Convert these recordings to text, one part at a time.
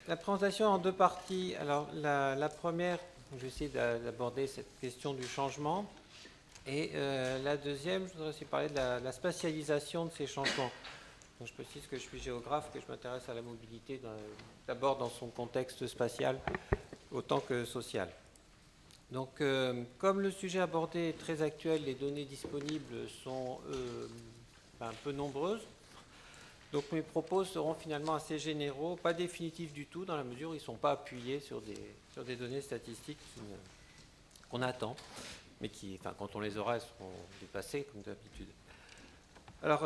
la présentation en deux parties. Alors, la première, je vais essayer d'aborder cette question du changement. Et la deuxième, je voudrais aussi parler de la spatialisation de ces changements. Donc, je précise que je suis géographe, que je m'intéresse à la mobilité d'abord dans son contexte spatial autant que social. Donc, comme le sujet abordé est très actuel, les données disponibles sont un peu nombreuses. Donc mes propos seront finalement assez généraux, pas définitifs du tout, dans la mesure où ils ne sont pas appuyés sur des données statistiques qu'on attend, mais qui, enfin, quand on les aura, elles seront dépassées, comme d'habitude. Alors,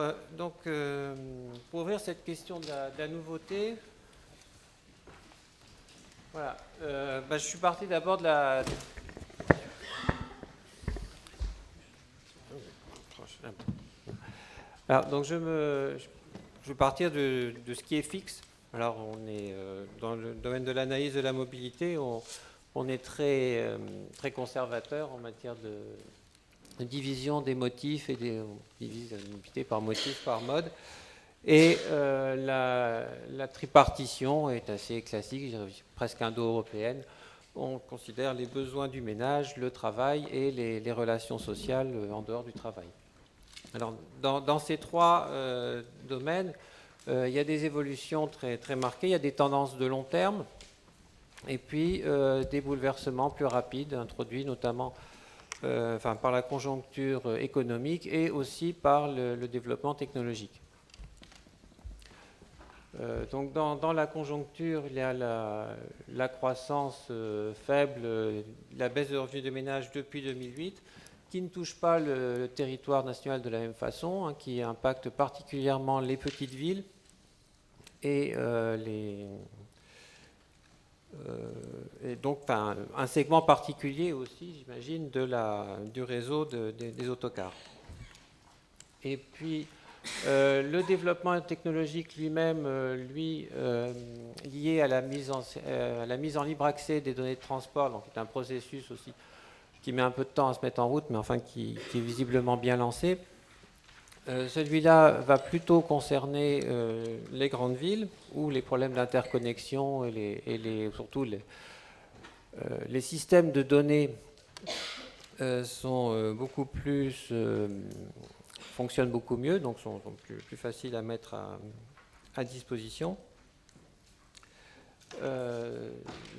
pour ouvrir cette question de la nouveauté, voilà, je suis parti d'abord de la... Alors, donc je vais partir de ce qui est fixe. Alors, on est dans le domaine de l'analyse de la mobilité, on est très, très conservateur en matière de division des motifs et on divise la mobilité par motif, par mode. Et la tripartition est assez classique, presque indo-européenne. On considère les besoins du ménage, le travail et les relations sociales en dehors du travail. Alors, dans ces trois domaines, il y a des évolutions très, très marquées, il y a des tendances de long terme, et puis des bouleversements plus rapides, introduits notamment par la conjoncture économique et aussi par le développement technologique. Donc dans la conjoncture, il y a la croissance faible, la baisse de revenus de ménage depuis 2008, qui ne touche pas le territoire national de la même façon, hein, qui impacte particulièrement les petites villes et donc un segment particulier aussi, j'imagine, du réseau des autocars. Et puis le développement technologique lui-même, lié à la mise en libre accès des données de transport, donc c'est un processus aussi qui met un peu de temps à se mettre en route, mais enfin qui est visiblement bien lancé. Celui-là va plutôt concerner les grandes villes, où les problèmes d'interconnexion et surtout les systèmes de données sont beaucoup plus... fonctionnent beaucoup mieux, donc sont plus faciles à mettre à disposition.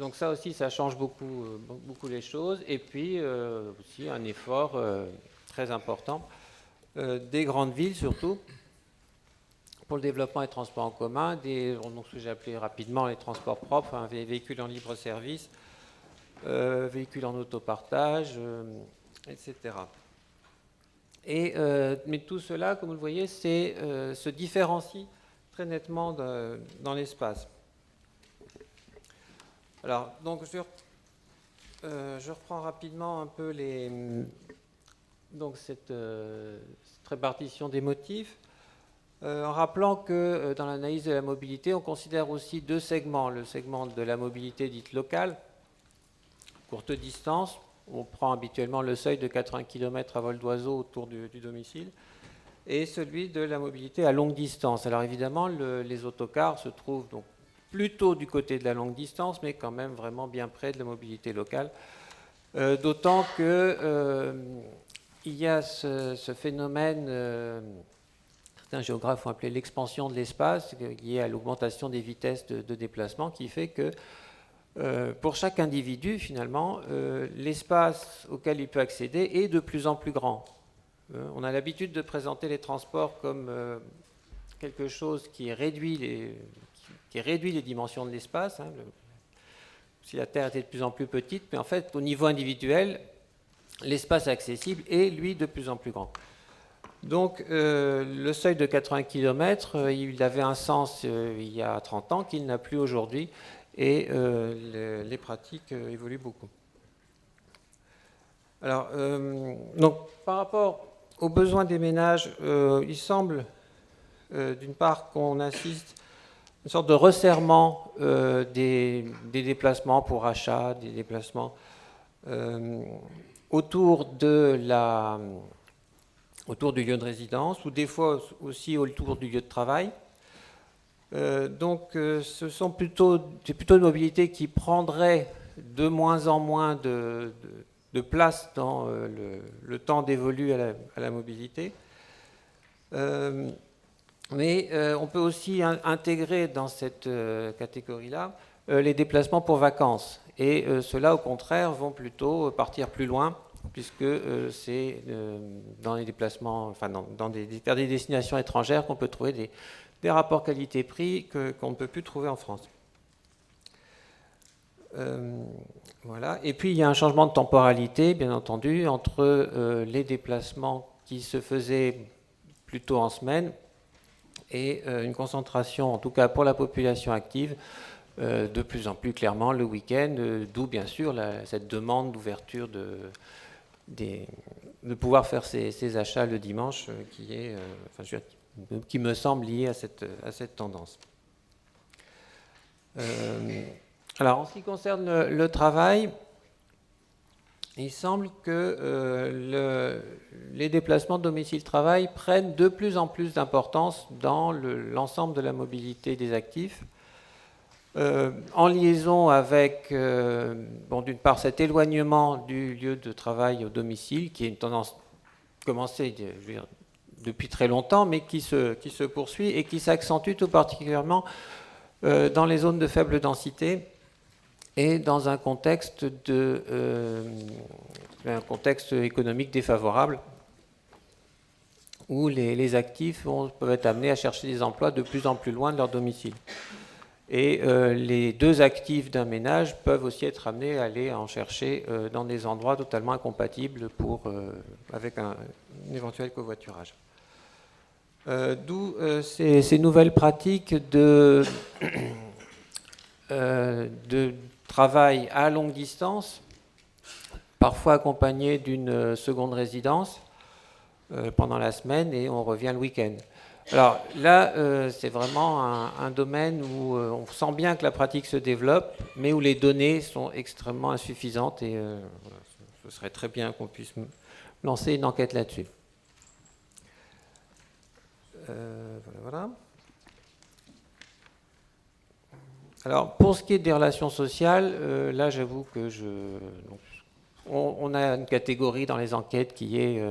Donc ça aussi, ça change beaucoup les choses. Et puis aussi un effort très important des grandes villes surtout pour le développement des transports en commun, donc ce que j'ai appelé rapidement les transports propres, hein, véhicules en libre service, véhicules en autopartage, etc. Mais tout cela, comme vous le voyez, se différencie très nettement dans l'espace. Alors, donc je reprends rapidement un peu cette répartition des motifs, en rappelant que dans l'analyse de la mobilité, on considère aussi deux segments. Le segment de la mobilité dite locale, courte distance, on prend habituellement le seuil de 80 km à vol d'oiseau autour du domicile, et celui de la mobilité à longue distance. Alors évidemment, les autocars se trouvent donc plutôt du côté de la longue distance, mais quand même vraiment bien près de la mobilité locale. D'autant que il y a ce phénomène, certains géographes ont appelé l'expansion de l'espace, lié à l'augmentation des vitesses de déplacement, qui fait que pour chaque individu, finalement, l'espace auquel il peut accéder est de plus en plus grand. On a l'habitude de présenter les transports comme quelque chose qui réduit les dimensions de l'espace, hein, si la Terre était de plus en plus petite, mais en fait, au niveau individuel, l'espace accessible est, lui, de plus en plus grand. Donc, le seuil de 80 km, il avait un sens il y a 30 ans qu'il n'a plus aujourd'hui, et les pratiques évoluent beaucoup. Alors, donc, par rapport aux besoins des ménages, il semble, d'une part, qu'on assiste à une sorte de resserrement des déplacements pour achat, des déplacements autour du lieu de résidence, ou des fois aussi autour du lieu de travail. C'est plutôt une mobilité qui prendrait de moins en moins de place dans le temps dévolu à la mobilité. Mais on peut aussi intégrer dans cette catégorie-là les déplacements pour vacances. Et ceux-là, au contraire, vont plutôt partir plus loin, puisque c'est dans les déplacements, enfin vers des destinations étrangères qu'on peut trouver des rapports qualité-prix qu'on ne peut plus trouver en France. Voilà. Et puis il y a un changement de temporalité, bien entendu, entre les déplacements qui se faisaient plutôt en semaine et une concentration, en tout cas pour la population active, de plus en plus clairement le week-end, d'où bien sûr cette demande d'ouverture de pouvoir faire ses achats le dimanche, qui me semble liée à cette tendance. Alors, en ce qui concerne le travail, il semble que les déplacements domicile-travail prennent de plus en plus d'importance dans l'ensemble de la mobilité des actifs, en liaison avec, d'une part, cet éloignement du lieu de travail au domicile, qui est une tendance commencée depuis très longtemps, mais qui se poursuit et qui s'accentue tout particulièrement dans les zones de faible densité et dans un contexte économique défavorable où les actifs peuvent être amenés à chercher des emplois de plus en plus loin de leur domicile. Et les deux actifs d'un ménage peuvent aussi être amenés à aller en chercher dans des endroits totalement incompatibles avec un éventuel covoiturage. D'où ces nouvelles pratiques de travail à longue distance, parfois accompagné d'une seconde résidence pendant la semaine et on revient le week-end. Alors là, c'est vraiment un domaine où on sent bien que la pratique se développe, mais où les données sont extrêmement insuffisantes et ce serait très bien qu'on puisse lancer une enquête là-dessus. Voilà. Alors, pour ce qui est des relations sociales, là, j'avoue que on a une catégorie dans les enquêtes qui est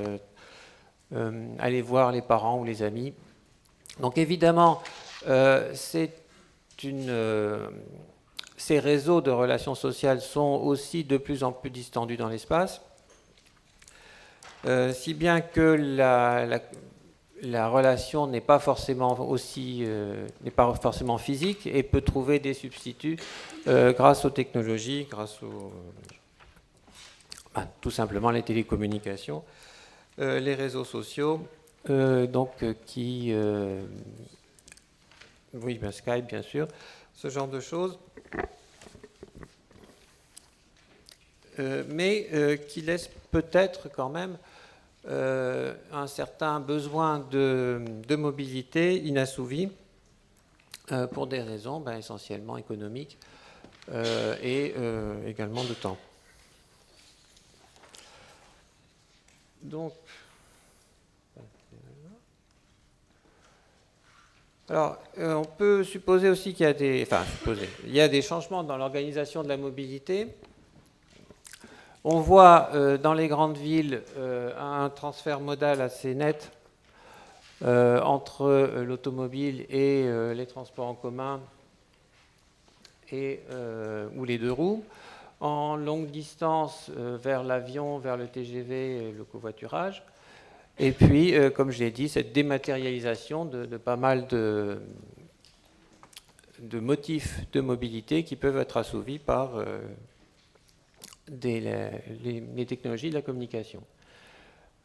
aller voir les parents ou les amis. Donc, évidemment, ces réseaux de relations sociales sont aussi de plus en plus distendus dans l'espace, si bien que la relation n'est pas forcément physique et peut trouver des substituts grâce aux technologies, tout simplement les télécommunications, les réseaux sociaux, Skype bien sûr, ce genre de choses, mais qui laissent peut-être quand même un certain besoin de mobilité inassouvi pour des raisons essentiellement économiques et également de temps. Donc, alors, on peut supposer aussi qu'il y a des changements dans l'organisation de la mobilité. On voit dans les grandes villes un transfert modal assez net entre l'automobile et les transports en commun ou les deux roues. En longue distance, vers l'avion, vers le TGV et le covoiturage. Et puis, comme je l'ai dit, cette dématérialisation de pas mal de motifs de mobilité qui peuvent être assouvis par les technologies de la communication.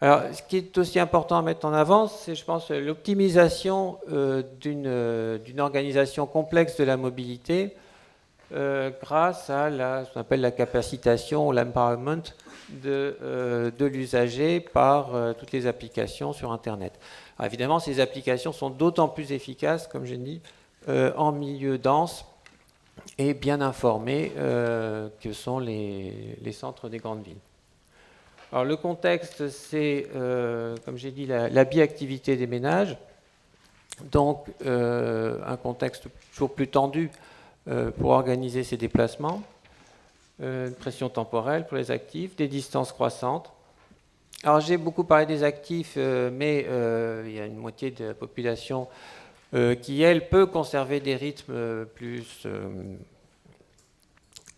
Alors, ce qui est aussi important à mettre en avant, c'est, je pense, l'optimisation d'une organisation complexe de la mobilité grâce à ce qu'on appelle la capacitation ou l'empowerment de l'usager par toutes les applications sur Internet. Alors, évidemment, ces applications sont d'autant plus efficaces, comme j'ai dit, en milieu dense et bien informés que sont les centres des grandes villes. Alors, le contexte, c'est, comme j'ai dit, la biactivité des ménages. Donc, un contexte toujours plus tendu pour organiser ces déplacements, une pression temporelle pour les actifs, des distances croissantes. Alors, j'ai beaucoup parlé des actifs, mais il y a une moitié de la population qui, elle, peut conserver des rythmes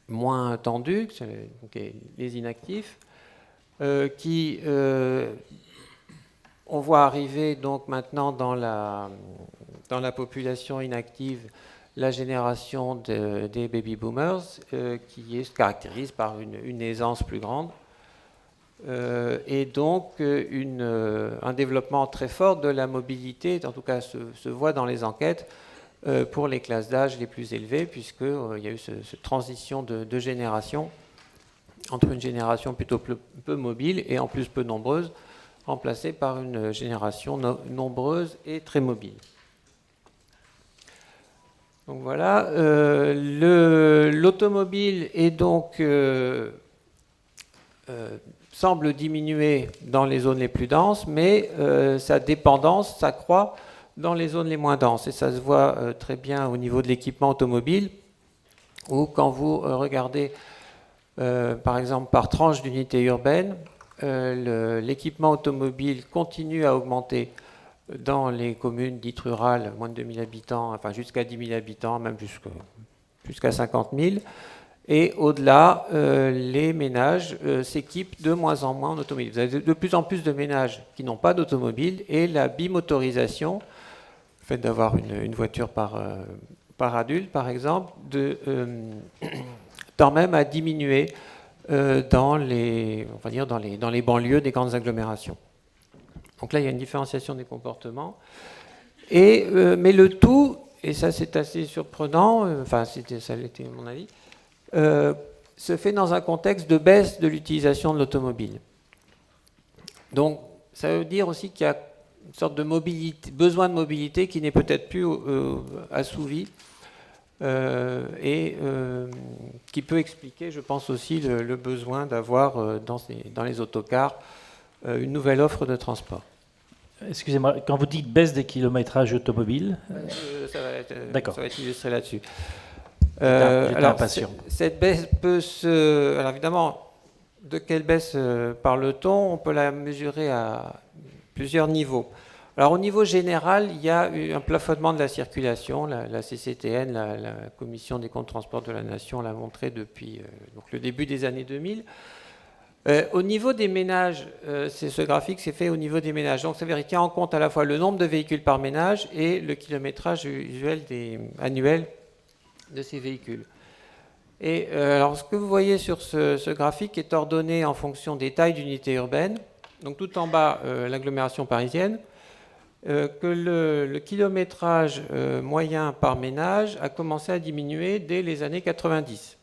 moins tendus, donc les inactifs, qui on voit arriver donc maintenant dans la population inactive la génération des baby boomers qui se caractérise par une aisance plus grande et donc un développement très fort de la mobilité, en tout cas se voit dans les enquêtes pour les classes d'âge les plus élevées, puisqu'il y a eu cette transition de génération entre une génération plutôt peu mobile et en plus peu nombreuse, remplacée par une génération nombreuse et très mobile. Donc voilà, l'automobile est donc semble diminuer dans les zones les plus denses, mais sa dépendance s'accroît dans les zones les moins denses. Et ça se voit très bien au niveau de l'équipement automobile, où quand vous regardez, par exemple, par tranche d'unité urbaine, l'équipement automobile continue à augmenter dans les communes dites rurales, moins de 2000 habitants, enfin jusqu'à 10 000 habitants, même jusqu'à 50 000. Et au-delà, les ménages s'équipent de moins en moins en automobile. Vous avez de plus en plus de ménages qui n'ont pas d'automobile, et la bimotorisation, le fait d'avoir une voiture par adulte, par exemple, tend même à diminuer dans les banlieues des grandes agglomérations. Donc là, il y a une différenciation des comportements. Mais le tout, et ça c'est assez surprenant, ça l'était à mon avis, se fait dans un contexte de baisse de l'utilisation de l'automobile. Donc ça veut dire aussi qu'il y a une sorte de besoin de mobilité qui n'est peut-être plus assouvi et qui peut expliquer, je pense aussi, le besoin d'avoir dans les autocars une nouvelle offre de transport. Excusez-moi, quand vous dites baisse des kilométrages automobiles... ça va être illustré là-dessus. J'étais impatient. Cette baisse alors évidemment, de quelle baisse parle-t-on? On peut la mesurer à plusieurs niveaux. Alors au niveau général, il y a eu un plafonnement de la circulation. La CCTN, la Commission des comptes de transport de la Nation, l'a montré depuis donc le début des années 2000. Au niveau des ménages, ce graphique s'est fait au niveau des ménages. Donc ça veut dire qu'il tient en compte à la fois le nombre de véhicules par ménage et le kilométrage usuel annuel de ces véhicules. Et alors ce que vous voyez sur ce graphique est ordonné en fonction des tailles d'unités urbaines. Donc tout en bas, l'agglomération parisienne, que le kilométrage moyen par ménage a commencé à diminuer dès les années 90.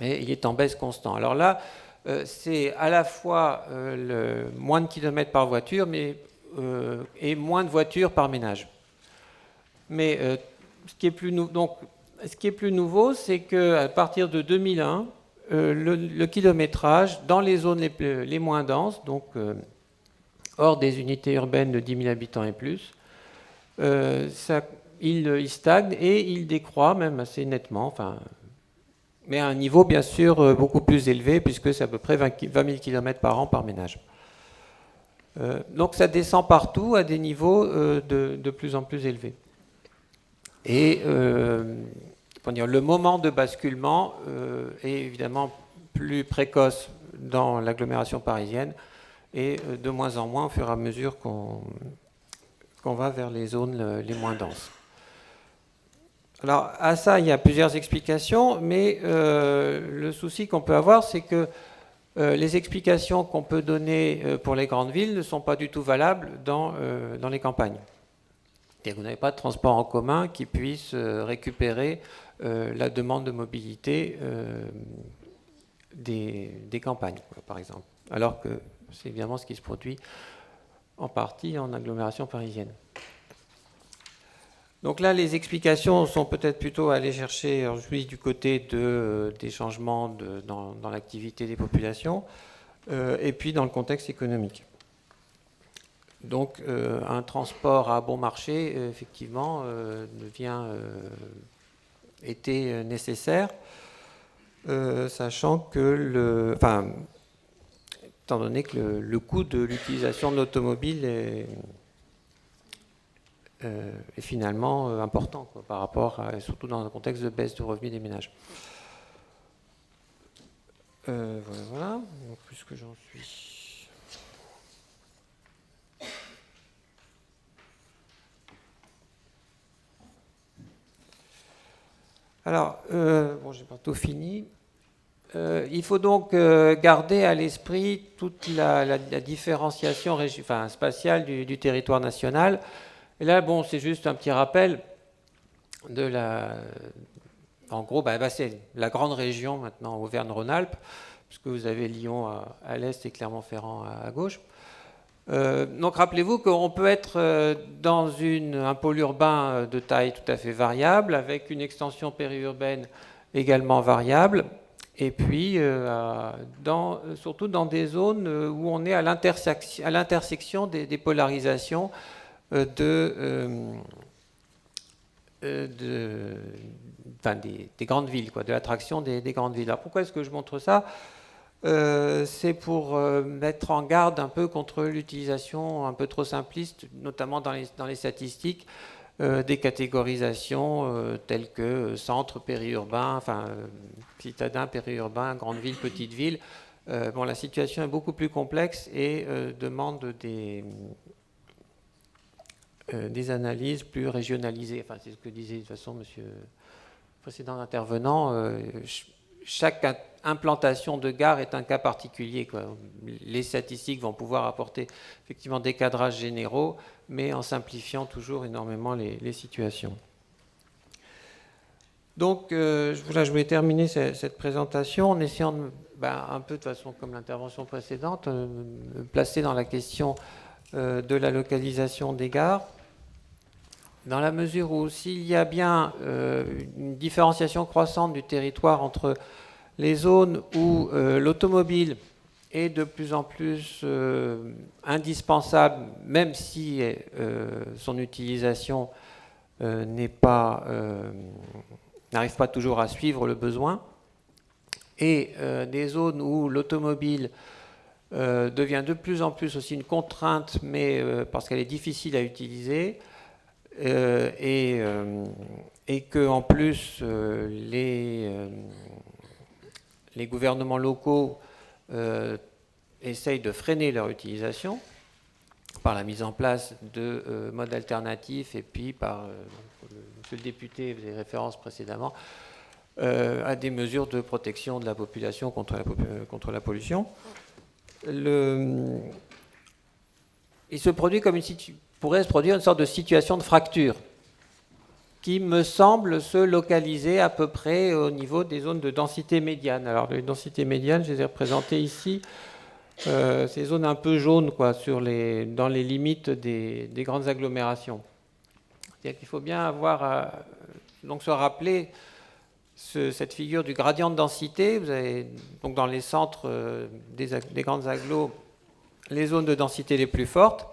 Et il est en baisse constante. Alors là, c'est à la fois moins de kilomètres par voiture et moins de voitures par ménage. Mais ce qui est plus nouveau, c'est qu'à partir de 2001, le kilométrage dans les zones les moins denses, donc hors des unités urbaines de 10 000 habitants et plus, il stagne et il décroît même assez nettement, mais à un niveau bien sûr beaucoup plus élevé, puisque c'est à peu près 20 000 km par an par ménage. Donc ça descend partout à des niveaux de plus en plus élevés. Et le moment de basculement est évidemment plus précoce dans l'agglomération parisienne et de moins en moins au fur et à mesure qu'on va vers les zones les moins denses. Alors à ça, il y a plusieurs explications, mais le souci qu'on peut avoir, c'est que les explications qu'on peut donner pour les grandes villes ne sont pas du tout valables dans les campagnes. Et vous n'avez pas de transport en commun qui puisse récupérer la demande de mobilité des campagnes, par exemple. Alors que c'est évidemment ce qui se produit en partie en agglomération parisienne. Donc là, les explications sont peut-être plutôt à aller chercher du côté des changements dans l'activité des populations et puis dans le contexte économique. Donc un transport à bon marché, effectivement, était nécessaire, sachant que étant donné que le coût de l'utilisation de l'automobile est finalement important, quoi, par rapport surtout dans un contexte de baisse de revenus des ménages. Voilà. Donc, puisque j'en suis. Alors, bon, j'ai bientôt fini. Il faut donc garder à l'esprit toute la différenciation spatiale du territoire national. Et là, bon, c'est juste un petit rappel de en gros, c'est la grande région maintenant, Auvergne-Rhône-Alpes, puisque vous avez Lyon à l'est et Clermont-Ferrand à gauche. Donc rappelez-vous qu'on peut être dans un pôle urbain de taille tout à fait variable, avec une extension périurbaine également variable, et puis surtout dans des zones où on est à l'intersection des polarisations des grandes villes, quoi, de l'attraction des grandes villes. Alors pourquoi est-ce que je montre ça ? C'est pour mettre en garde un peu contre l'utilisation un peu trop simpliste, notamment dans les statistiques, des catégorisations telles que centre périurbain, citadin périurbain, grande ville, petite ville. Bon, la situation est beaucoup plus complexe et demande des analyses plus régionalisées. Enfin, c'est ce que disait de toute façon monsieur le précédent intervenant. Chaque implantation de gare est un cas particulier, quoi. Les statistiques vont pouvoir apporter effectivement des cadrages généraux, mais en simplifiant toujours énormément les situations. Donc, je voulais terminer cette présentation en essayant un peu de façon comme l'intervention précédente, me placer dans la question de la localisation des gares, dans la mesure où s'il y a bien une différenciation croissante du territoire entre les zones où l'automobile est de plus en plus indispensable, même si son utilisation n'arrive pas toujours à suivre le besoin, et des zones où l'automobile devient de plus en plus aussi une contrainte, mais parce qu'elle est difficile à utiliser, et que en plus les gouvernements locaux essayent de freiner leur utilisation par la mise en place de modes alternatifs et puis par, monsieur le député faisait référence précédemment, à des mesures de protection de la population contre la pollution. Il pourrait se produire une sorte de situation de fracture qui me semble se localiser à peu près au niveau des zones de densité médiane. Alors les densités médianes, je les ai représentées ici, ces zones un peu jaunes, quoi, dans les limites des grandes agglomérations. C'est-à-dire qu'il faut bien donc se rappeler cette figure du gradient de densité. Vous avez donc dans les centres des grandes agglos les zones de densité les plus fortes,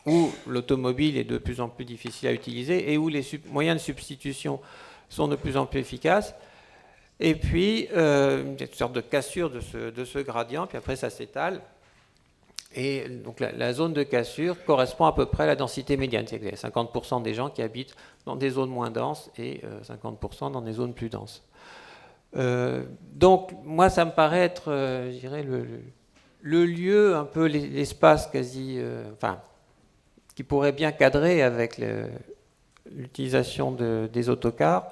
où l'automobile est de plus en plus difficile à utiliser et où les moyens de substitution sont de plus en plus efficaces. Et puis, une sorte de cassure de ce gradient, puis après ça s'étale. Et donc la zone de cassure correspond à peu près à la densité médiane. C'est-à-dire qu'il y a 50% des gens qui habitent dans des zones moins denses et 50% dans des zones plus denses. Donc, moi, ça me paraît être, je dirais, le lieu, un peu l'espace quasi... qui pourrait bien cadrer avec l'utilisation des autocars,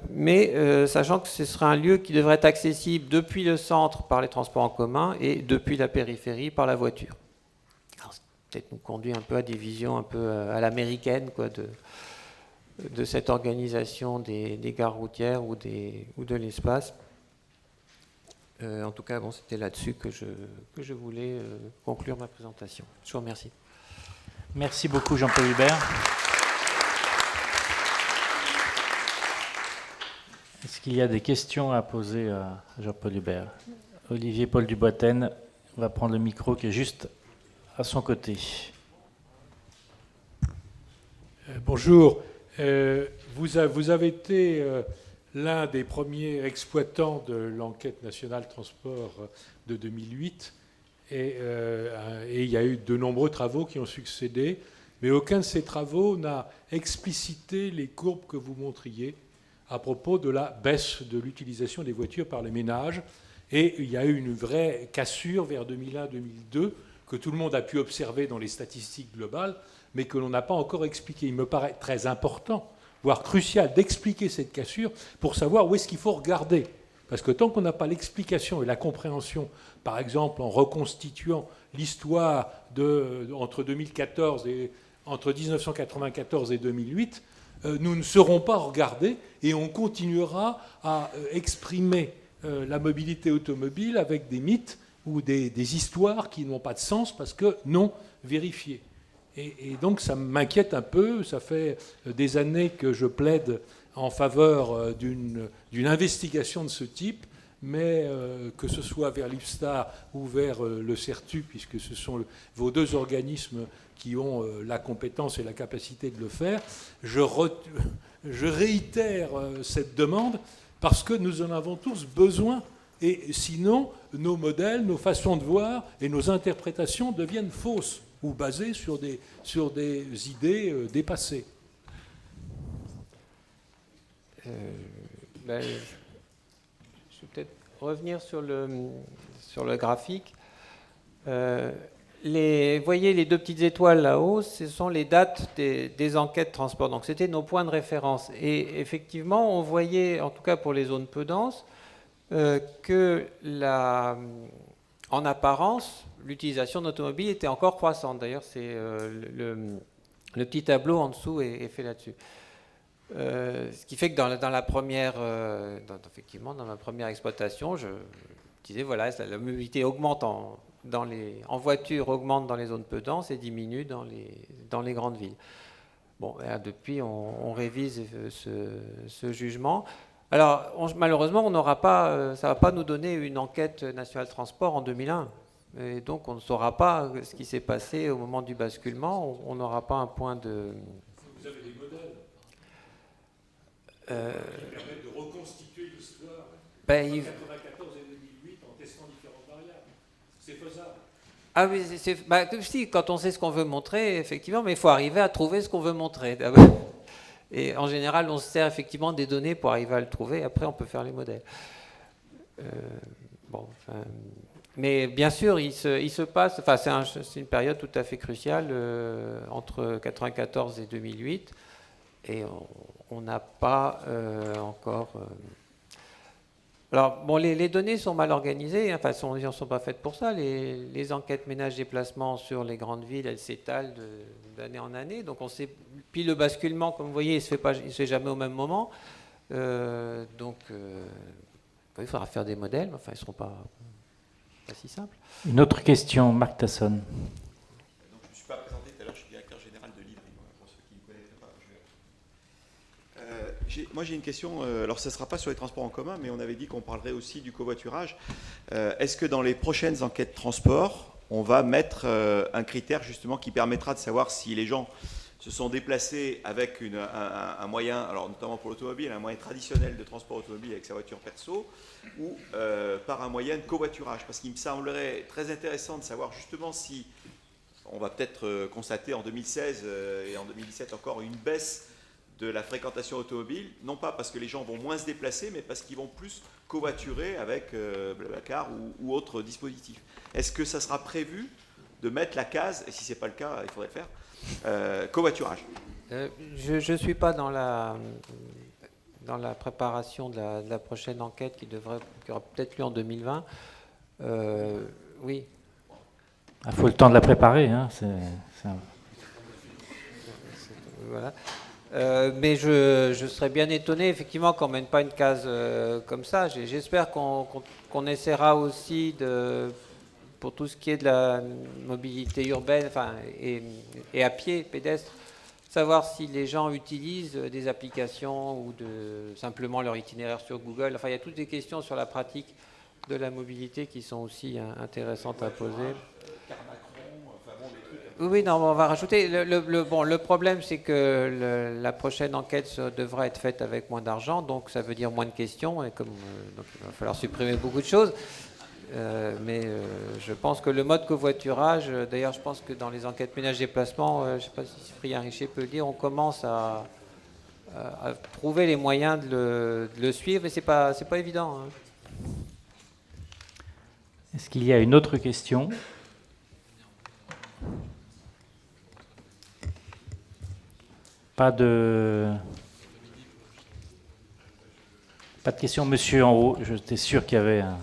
mais sachant que ce sera un lieu qui devrait être accessible depuis le centre par les transports en commun et depuis la périphérie par la voiture. Alors, peut-être nous conduit un peu à des visions un peu à l'américaine, quoi, de cette organisation des gares routières ou de l'espace. En tout cas, bon, c'était là-dessus que je voulais conclure ma présentation. Je vous remercie. Merci beaucoup Jean-Paul Hubert. Est-ce qu'il y a des questions à poser à Jean-Paul Hubert ? Olivier Paul Duboitaine va prendre le micro qui est juste à son côté. Bonjour. Vous avez été l'un des premiers exploitants de l'enquête nationale transport de 2008 et il y a eu de nombreux travaux qui ont succédé, mais aucun de ces travaux n'a explicité les courbes que vous montriez à propos de la baisse de l'utilisation des voitures par les ménages. Et il y a eu une vraie cassure vers 2001-2002 que tout le monde a pu observer dans les statistiques globales, mais que l'on n'a pas encore expliqué. Il me paraît très important, voire crucial, d'expliquer cette cassure pour savoir où est-ce qu'il faut regarder. Parce que tant qu'on n'a pas l'explication et la compréhension, par exemple en reconstituant l'histoire entre 2014 et entre 1994 et 2008, nous ne serons pas regardés et on continuera à exprimer la mobilité automobile avec des mythes ou des histoires qui n'ont pas de sens parce que non vérifiées. Et donc ça m'inquiète un peu. Ça fait des années que je plaide en faveur d'une investigation de ce type, mais que ce soit vers l'IPSTAR ou vers le CERTU, puisque ce sont vos deux organismes qui ont la compétence et la capacité de le faire, je réitère cette demande parce que nous en avons tous besoin. Et sinon, nos modèles, nos façons de voir et nos interprétations deviennent fausses ou basées sur des idées dépassées. Je vais peut-être revenir sur le graphique. Vous voyez les deux petites étoiles là-haut, ce sont les dates des enquêtes transport. Donc c'était nos points de référence. Et effectivement, on voyait, en tout cas pour les zones peu denses, que en apparence, l'utilisation d'automobiles était encore croissante. D'ailleurs, c'est le petit tableau en dessous est fait là-dessus. Ce qui fait que dans la première, effectivement, dans ma première exploitation, je disais voilà, la mobilité augmente en voiture, augmente dans les zones peu denses et diminue dans les grandes villes. Bon, depuis, on révise ce jugement. Alors, malheureusement, ça ne va pas nous donner une enquête nationale transport en 2001. Et donc, on ne saura pas ce qui s'est passé au moment du basculement. On n'aura pas un point de... Vous avez des modèles qui permettent de reconstituer l'histoire entre 1994 et 2008 en testant différentes variables. C'est faisable. Ah oui, si, quand on sait ce qu'on veut montrer, effectivement, mais il faut arriver à trouver ce qu'on veut montrer d'abord. Et en général, on se sert effectivement des données pour arriver à le trouver. Après, on peut faire les modèles. Mais bien sûr, il se passe... Enfin, c'est une période tout à fait cruciale entre 1994 et 2008. Et on n'a pas encore... Alors, bon, les données sont mal organisées. Enfin, elles ne sont pas faites pour ça. Les enquêtes ménage-déplacement sur les grandes villes, elles s'étalent d'année en année. Donc, on sait... Puis le basculement, comme vous voyez, il ne se fait jamais au même moment. Il faudra faire des modèles, mais enfin, ils ne seront pas si simples. Une autre question, Marc Tasson. Donc, je ne me suis pas présenté tout à l'heure, je suis directeur général de l'IDRI, pour ceux qui ne connaîtraient pas. Moi, j'ai une question. Alors, ce ne sera pas sur les transports en commun, mais on avait dit qu'on parlerait aussi du covoiturage. Est-ce que dans les prochaines enquêtes transport, on va mettre un critère justement qui permettra de savoir si les gens se sont déplacés avec un moyen, alors notamment pour l'automobile, un moyen traditionnel de transport automobile avec sa voiture perso, ou par un moyen de covoiturage? Parce qu'il me semblerait très intéressant de savoir justement si on va peut-être constater en 2016 et en 2017 encore une baisse de la fréquentation automobile, non pas parce que les gens vont moins se déplacer, mais parce qu'ils vont plus covoiturer avec Blablacar ou autres dispositifs. Est-ce que ça sera prévu de mettre la case, et si ce n'est pas le cas, il faudrait le faire, covoiturage? Je ne suis pas dans la préparation de la prochaine enquête qui aura peut-être lieu en 2020. Oui. Il faut le temps de la préparer. Hein, Voilà. Mais je serais bien étonné, effectivement, qu'on ne mène pas une case comme ça. J'espère qu'on essaiera aussi pour tout ce qui est de la mobilité urbaine et à pied, pédestre, savoir si les gens utilisent des applications ou simplement leur itinéraire sur Google. Enfin, il y a toutes des questions sur la pratique de la mobilité qui sont aussi intéressantes à poser. Oui, non, on va rajouter. Le problème, c'est que la prochaine enquête devra être faite avec moins d'argent, donc ça veut dire moins de questions, et donc il va falloir supprimer beaucoup de choses. Je pense que le mode covoiturage, d'ailleurs, je pense que dans les enquêtes ménage-déplacement, je ne sais pas si Cyprien Richer peut le dire, on commence à trouver les moyens de le suivre, et c'est pas évident. Hein. Est-ce qu'il y a une autre question ? Pas de question, monsieur en haut. J'étais sûr qu'il y avait un...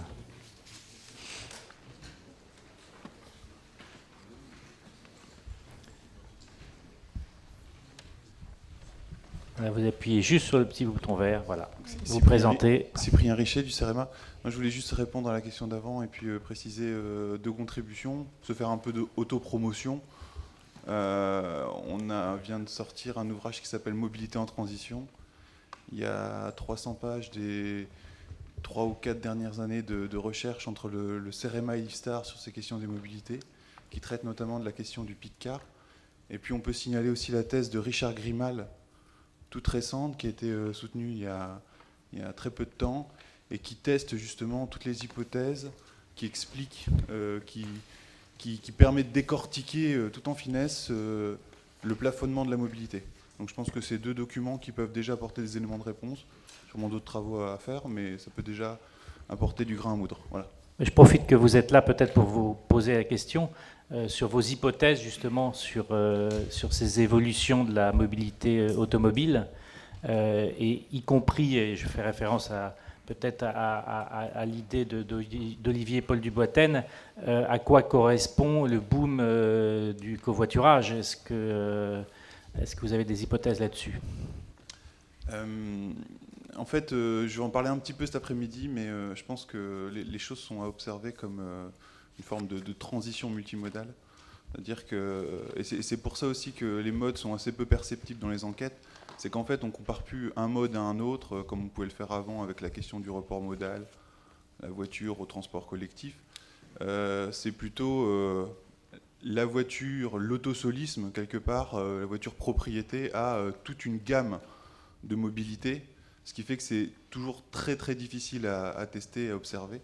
Là, vous appuyez juste sur le petit bouton vert, voilà. Vous présentez. Cyprien Richer du CEREMA. Moi, je voulais juste répondre à la question d'avant et puis préciser deux contributions, se faire un peu d'autopromotion. On vient de sortir un ouvrage qui s'appelle Mobilité en transition. Il y a 300 pages des 3 ou 4 dernières années de recherche entre le CEREMA et l'IFSTAR sur ces questions des mobilités, qui traite notamment de la question du pick-car. Et puis on peut signaler aussi la thèse de Richard Grimal, toute récente, qui a été soutenue il y a très peu de temps, et qui teste justement toutes les hypothèses, qui explique, qui permet de décortiquer tout en finesse le plafonnement de la mobilité. Donc je pense que c'est deux documents qui peuvent déjà apporter des éléments de réponse, sûrement d'autres travaux à faire, mais ça peut déjà apporter du grain à moudre. Voilà. Je profite que vous êtes là peut-être pour vous poser la question sur vos hypothèses justement sur ces évolutions de la mobilité automobile, et y compris, et je fais référence peut-être à l'idée d'Olivier Paul Duboitaine, à quoi correspond le boom du covoiturage. Est-ce que vous avez des hypothèses là-dessus ? En fait, je vais en parler un petit peu cet après-midi, mais je pense que les choses sont à observer comme une forme de transition multimodale. C'est-à-dire que, et c'est pour ça aussi que les modes sont assez peu perceptibles dans les enquêtes, c'est qu'en fait on ne compare plus un mode à un autre, comme on pouvait le faire avant avec la question du report modal, la voiture au transport collectif. C'est plutôt la voiture, l'autosolisme quelque part, la voiture propriété a toute une gamme de mobilité, ce qui fait que c'est toujours très très difficile à tester et à observer.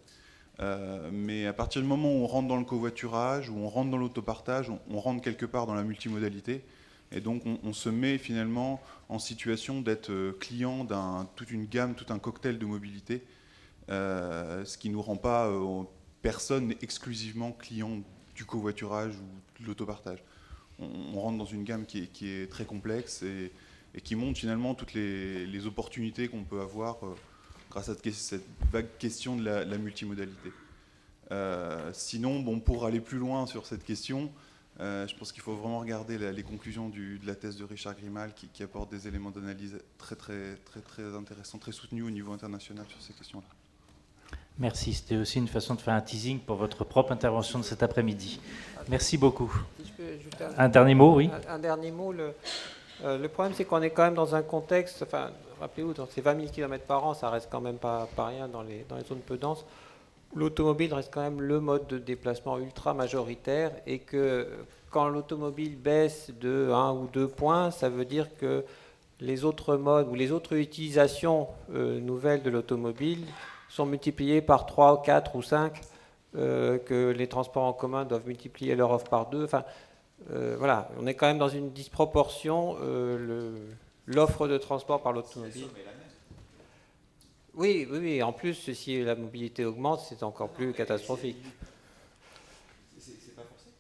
Mais à partir du moment où on rentre dans le covoiturage, où on rentre dans l'autopartage, on rentre quelque part dans la multimodalité, et donc on se met finalement en situation d'être client toute une gamme, tout un cocktail de mobilité, ce qui ne nous rend pas personne exclusivement client du covoiturage ou de l'autopartage. On rentre dans une gamme qui est très complexe et qui montre finalement toutes les opportunités qu'on peut avoir grâce à cette vague question de la multimodalité. Sinon, pour aller plus loin sur cette question, je pense qu'il faut vraiment regarder les conclusions de la thèse de Richard Grimal qui apporte des éléments d'analyse très, très, très, très intéressants, très soutenus au niveau international sur ces questions-là. Merci, c'était aussi une façon de faire un teasing pour votre propre intervention de cet après-midi. Merci beaucoup. Si je peux ajouter un dernier mot, oui. Un dernier mot. Le problème, c'est qu'on est quand même dans un contexte, enfin, rappelez-vous, dans ces 20 000 km par an, ça reste quand même pas rien dans les zones peu denses. L'automobile reste quand même le mode de déplacement ultra majoritaire, et que quand l'automobile baisse de 1 ou 2 points, ça veut dire que les autres modes ou les autres utilisations nouvelles de l'automobile sont multipliées par 3, 4 ou 5, que les transports en commun doivent multiplier leur offre par 2. Enfin, voilà, on est quand même dans une disproportion. L'offre de transport par l'automobile. Oui. En plus, si la mobilité augmente, c'est encore plus catastrophique. C'est pas forcé.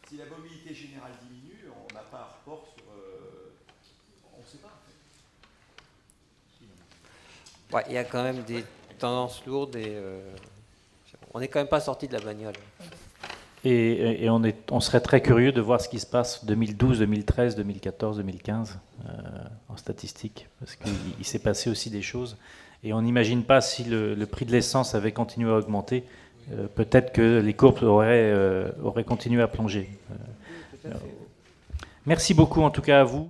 Si la mobilité générale diminue, on n'a pas un rapport sur. On ne sait pas. Ouais, il y a quand même des tendances lourdes et on n'est quand même pas sorti de la bagnole. Et on serait très curieux de voir ce qui se passe 2012, 2013, 2014, 2015 en statistique, parce qu'il s'est passé aussi des choses. Et on n'imagine pas si le prix de l'essence avait continué à augmenter, peut-être que les courbes auraient continué à plonger. Merci beaucoup en tout cas à vous.